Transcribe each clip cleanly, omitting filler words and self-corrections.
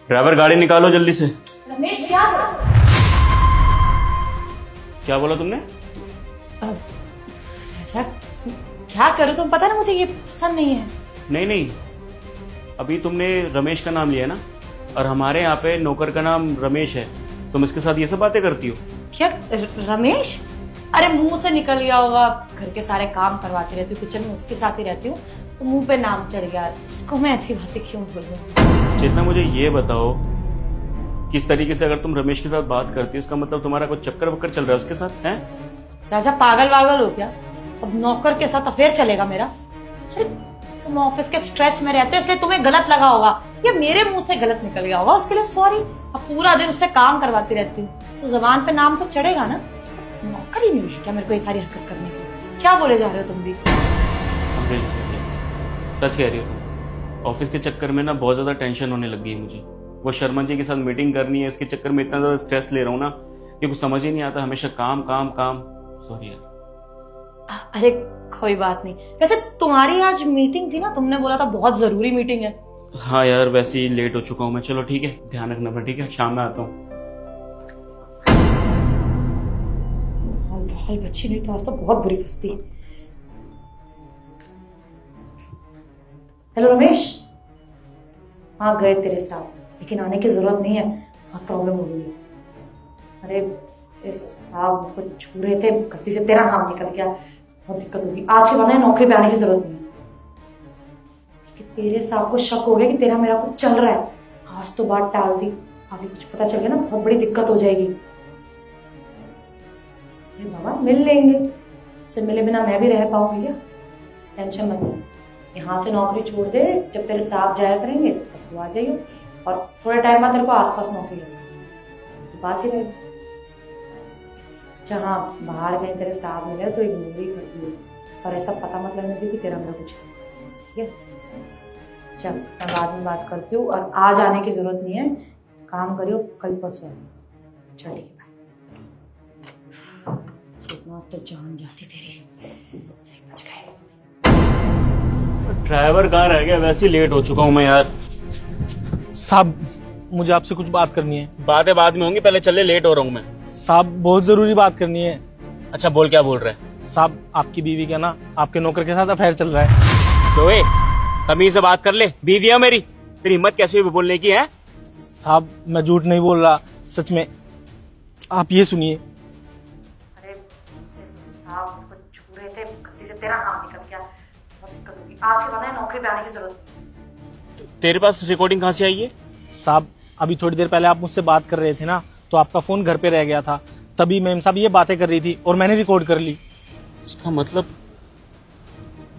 Driver गाड़ी निकालो जल्दी से। रमेश क्या क्या बोला तुमने? अच्छा क्या करो तुम, पता ना मुझे ये पसंद नहीं है। नहीं नहीं, अभी तुमने रमेश का नाम लिया ना, और हमारे यहाँ पे नौकर का नाम रमेश है। तुम इसके साथ ये सब बातें करती हो? क्या रमेश? अरे मुंह से निकल गया होगा, घर के सारे काम करवाती रहती हूँ, किचन में उसके साथ ही रहती हूँ, तो मुंह पे नाम चढ़ गया। उसको मैं ऐसी बातें क्यों बोलूं? चेतना, मुझे ये बताओ, किस तरीके से अगर तुम रमेश के साथ बात करती हो, इसका मतलब तुम्हारा कुछ चक्कर वक्कर चल रहा है उसके साथ? है राजा पागल वागल हो क्या? अब नौकर के साथ अफेयर चलेगा मेरा? अरे तुम ऑफिस के स्ट्रेस में रहते हो इसलिए तुम्हें गलत लगा होगा, या मेरे मुंह से गलत निकल गया होगा, उसके लिए सॉरी। अब पूरा दिन उससे काम करवाती रहती हूँ तो जबान पे नाम तो चढ़ेगा ना। नौकर ही नहीं है क्या मेरे को ये सारी हरकत करने की? क्या बोले जा रहे हो तुम भी? सच कह रही हो तुम? ऑफिस के चक्कर में ना बहुत ज्यादा टेंशन होने लग गई है मुझे। वो शर्मा जी के साथ मीटिंग करनी है, इसके चक्कर में इतना ज्यादा स्ट्रेस ले रहा हूँ ना कि कुछ समझ ही नहीं आता, हमेशा काम काम काम। सॉरी यार। अरे कोई बात नहीं। वैसे तुम्हारी आज मीटिंग थी ना, तुमने बोला था बहुत जरूरी मीटिंग है। हाँ यार, वैसे ही लेट हो चुका हूँ मैं। चलो ठीक है, ध्यान रखना फिर। ठीक है, शाम में आता हूँ। हाल बच्ची नहीं तो आज तो बहुत बुरी फंसती। हेलो रमेश। हाँ गए तेरे साथ, लेकिन आने की जरूरत नहीं है, बहुत प्रॉब्लम हो गई है। अरे इस साहब को छू रहे थे, गलती से तेरा नाम निकल गया, बहुत दिक्कत होगी। आज के बाद ना नौकरी पे आने की जरूरत नहीं है, कि तेरे साहब को शक हो गया कि तेरा मेरा कुछ चल रहा है। आज तो बात टाल दी, अभी कुछ पता चल गया ना बहुत बड़ी दिक्कत हो जाएगी। अरे बाबा मिल लेंगे, इससे मिले बिना मैं भी रह पाऊंगी क्या? टेंशन मत ले, यहाँ से नौकरी छोड़ दे, जब तेरे साहब जाया करेंगे तब तू आ जाइयो, और थोड़े टाइम बाद तेरे को आसपास नौकरी लगेगी, पास ही रहेगी। जहाँ बाहर गए तेरे साहब मिले तो इग्नोर ही करती है, पर ऐसा पता मत लगने दे कि तेरा मेरा कुछ है। ठीक है, चल मैं बाद में बात करती हूँ, और आज आने की जरूरत नहीं है, काम करियो, कल परसों आइयो। चल ठीक है, तो जान जाती तेरी। सही बच गए। ड्राइवर कहाँ रह गया? वैसे ही लेट हो चुका हूँ मैं यार। साहब मुझे आपसे कुछ बात करनी है। बातें बाद में होंगी, पहले चले, लेट हो रहा हूँ मैं। साहब बहुत जरूरी बात करनी है। अच्छा बोल, क्या बोल रहा है? साहब आपकी बीवी का ना आपके नौकर के साथ अफेयर चल रहा है। तो तमीज से बात कर ले, बीवी है मेरी। तेरी हिम्मत कैसे हुई बोलने की है? साहब मैं झूठ नहीं बोल रहा, सच में। आप ये सुनिए। अरे साहब को छू रहे थे, गलती से तेरा नाम निकल गया, बहुत दिक्कत होगी। आज के बाद ना नौकरी पे आने की जरूरत नहीं। तेरे पास रिकॉर्डिंग कहाँ से आई है? साहब अभी थोड़ी देर पहले आप मुझसे बात कर रहे थे ना, तो आपका फोन घर पे रह गया था, तभी मैम साहब ये बातें कर रही थी और मैंने रिकॉर्ड कर ली। इसका मतलब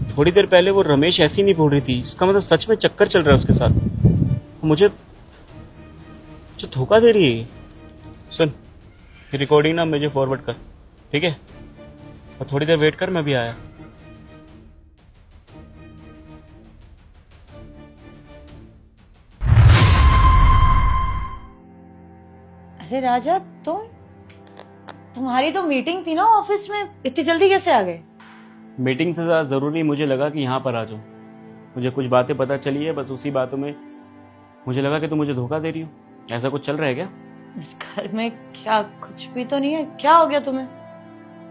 थोड़ी देर पहले वो रमेश ऐसी नहीं बोल रही थी, इसका मतलब सच में चक्कर चल रहा है उसके साथ, मुझे धोखा दे रही है। सुन, रिकॉर्डिंग ना मुझे फॉरवर्ड कर, ठीक है? और थोड़ी देर वेट कर, मैं भी आया। अरे राजा तुम्हारी तो मीटिंग थी ना ऑफिस में, इतनी जल्दी कैसे आ गए? मीटिंग से ज़्यादा ज़रूरी मुझे लगा कि यहाँ पर आ जाऊँ। मुझे कुछ बातें पता चली है, बस उसी बातों में मुझे लगा कि तुम मुझे धोखा दे रही हो। ऐसा कुछ चल रहा है क्या? इस घर में क्या कुछ भी तो नहीं है? क्या हो गया तुम्हें?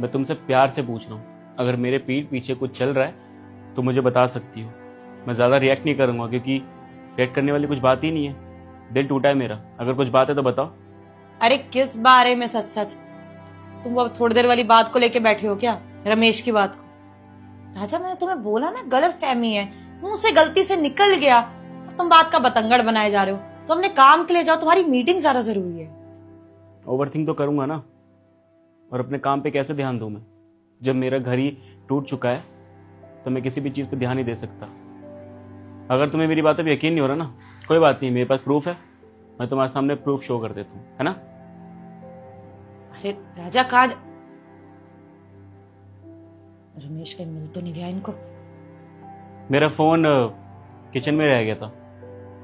मैं तुमसे प्यार से पूछ रहा हूँ, अगर मेरे पीठ पीछे कुछ चल रहा है तो मुझे बता सकती हो। मैं ज़्यादा रिएक्ट नहीं करूँगा, क्योंकि रिएक्ट करने वाली कुछ बात ही नहीं है। दिल टूटा है मेरा, अगर कुछ बात है तो बताओ। अरे किस बारे में? सच सच तुम अब थोड़ी देर वाली बात को लेके बैठे हो क्या? रमेश की बात को? राजा मैंने तुम्हें बोला ना, गलत फहमी है, मुंह से गलती से निकल गया, तुम बात का बतंगड़ बनाए जा रहे हो। तो अपने काम के लिए जाओ, तुम्हारी मीटिंग ज्यादा जरूरी है। ओवरथिंक तो करूंगा ना, और अपने काम पे कैसे ध्यान दूं मैं? जब मेरा घर ही टूट चुका है तो मैं किसी भी चीज पे ध्यान नहीं दे सकता। अगर तुम्हें मेरी बातों पे यकीन नहीं हो रहा ना, कोई बात नहीं, मेरे पास प्रूफ है, मैं तुम्हारे सामने प्रूफ शो कर देता हूँ, है ना? अरे राजा कहाँ रमेश कहीं मिल तो नहीं गया इनको? मेरा फोन किचन में रह गया था,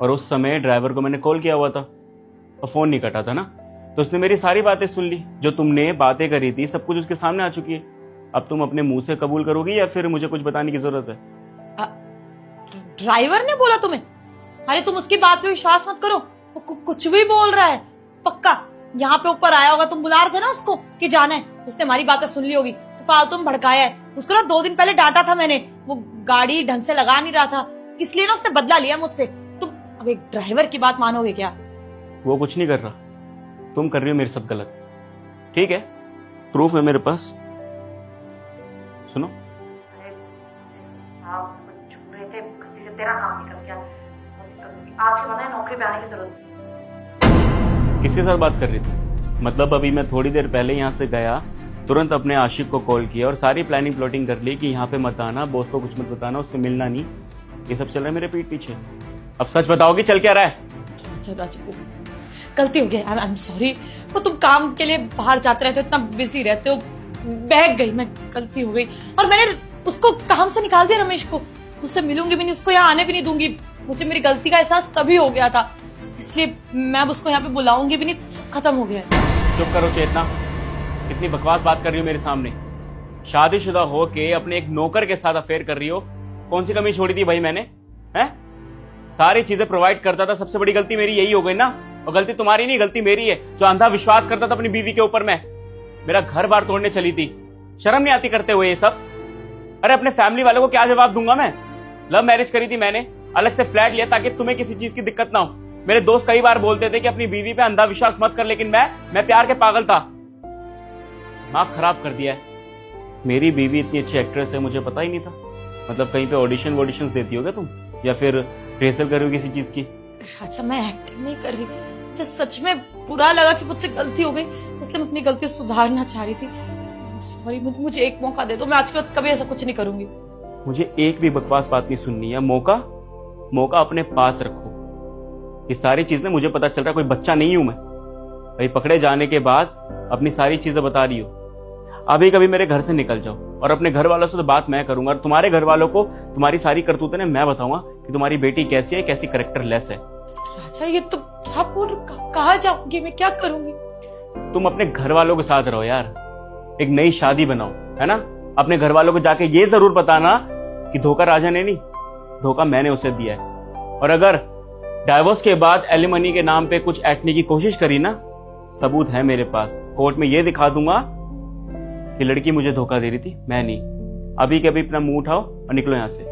और उस समय ड्राइवर को मैंने कॉल किया हुआ था और फोन नहीं कटा था ना, तो उसने मेरी सारी बातें सुन ली। जो तुमने बातें करी थी सब कुछ उसके सामने आ चुकी है। अब तुम अपने मुंह से कबूल करोगी या फिर मुझे कुछ बताने की जरूरत है? ड्राइवर ने बोला तुम्हें? अरे तुम उसकी बात पे विश्वास मत करो, वो कुछ भी बोल रहा है पक्का। यहाँ पे ऊपर आया होगा, तुम बुला रहे थे ना उसको कि जाना है, उसने हमारी बातें सुन ली होगी तो फालतू में भड़काया है उसको ना। 2 दिन पहले डांटा था मैंने, वो गाड़ी ढंग से लगा नहीं रहा था, इसलिए ना उसने बदला लिया मुझसे। तुम अब एक ड्राइवर की बात मानोगे क्या? वो कुछ नहीं कर रहा, तुम कर रही हो मेरे साथ गलत। ठीक है, प्रूफ है मेरे पास, सुनो। अरे साहब कुछ छू रहे थे, गलती से तेरा नाम निकल गया। आज के बाद ना नौकरी पे आने की जरूरत नहीं। किसके साथ बात कर रही थी? मतलब अभी मैं थोड़ी देर पहले यहाँ से गया, तुरंत अपने आशिक को कॉल किया और सारी प्लानिंग प्लॉटिंग कर ली कि यहाँ पे मत आना, बॉस को कुछ मत बताना, उससे मिलना नहीं। ये सब चल रहा है मेरे पीठ पीछे। अब सच बताओगी चल क्या रहा है? राजू गलती हो गई, आई एम सॉरी। वो तुम काम के लिए बाहर जाते रहते हो, इतना बिजी रहते हो, बहक गई मैं, गलती हो गई। और मैंने उसको काम से निकाल दिया, रमेश को। उससे मिलूंगी भी नहीं, उसको यहाँ आने भी नहीं दूंगी। मुझे मेरी गलती का एहसास तभी हो गया था, इसलिए मैं अब उसको यहाँ पे बुलाऊंगी भी नहीं। सब खत्म हो गया है। चुप करो चेतना, कितनी बकवास बात कर रही हो मेरे सामने। शादीशुदा हो के अपने एक नौकर के साथ अफेयर कर रही हो। कौन सी कमी छोड़ी थी भाई मैंने? हैं? सारी चीजें प्रोवाइड करता था, सबसे बड़ी गलती मेरी यही हो गई ना। और गलती तुम्हारी नहीं, गलती मेरी है, जो अंधा विश्वास करता था अपनी बीवी के ऊपर। मैं मेरा घर बार तोड़ने चली थी, शर्म नहीं आती करते हुए ये सब? अरे अपने फैमिली वालों को क्या जवाब दूंगा मैं? लव मैरिज करी थी मैंने, अलग से फ्लैट लिया ताकि तुम्हें किसी चीज की दिक्कत ना हो। मेरे दोस्त कई बार बोलते थे कि अपनी बीवी पे अंधा विश्वास मत कर, लेकिन मैं प्यार के पागल था। दिमाग खराब कर दिया है। मेरी बीवी इतनी अच्छी एक्ट्रेस है, मुझे पता ही नहीं था। मतलब कहीं पे ऑडिशन वॉडिशन देती होगे तुम, या फिर रिहर्सल कर रही हो किसी चीज की? अच्छा मैं एक्टिंग नहीं कर रही, मुझे सच में बुरा लगा कि मुझसे गलती हो गई, इसलिए मैं अपनी गलती सुधारना चाह रही थी। सॉरी, मुझे एक मौका दे दो, मैं आज के बाद कभी ऐसा कुछ नहीं करूंगी। मुझे एक भी बकवास बात नहीं सुननी है। मौका अपने पास रखो। ये सारी चीजें मुझे पता चल रहा है, कोई बच्चा नहीं हूं मैं भाई। पकड़े जाने के बाद अपनी सारी चीजें बता रही हो। अभी कभी मेरे घर से निकल जाओ, और अपने घर वालों से तो बात मैं करूंगा, और तुम्हारे घर वालों को तुम्हारी सारी करतूतें ने मैं बताऊंगा कि तुम्हारी बेटी कैसी है, कैसी कैरेक्टर लेस है। अच्छा ये तो क्या बोल, कहाँ जाऊंगी मैं, क्या करूंगी? तुम अपने घर वालों के साथ रहो यार, एक नई शादी बनाओ, है ना? अपने घर वालों को जाके ये जरूर बताना कि धोखा राजा ने नहीं, धोखा मैंने उसे दिया है। और अगर डाइवोर्स के बाद एलिमनी के नाम पे कुछ ऐंठने की कोशिश करी ना, सबूत है मेरे पास। कोर्ट में ये दिखा दूंगा कि लड़की मुझे धोखा दे रही थी, मैं नहीं। अभी के अभी अपना मुंह उठाओ और निकलो यहां से।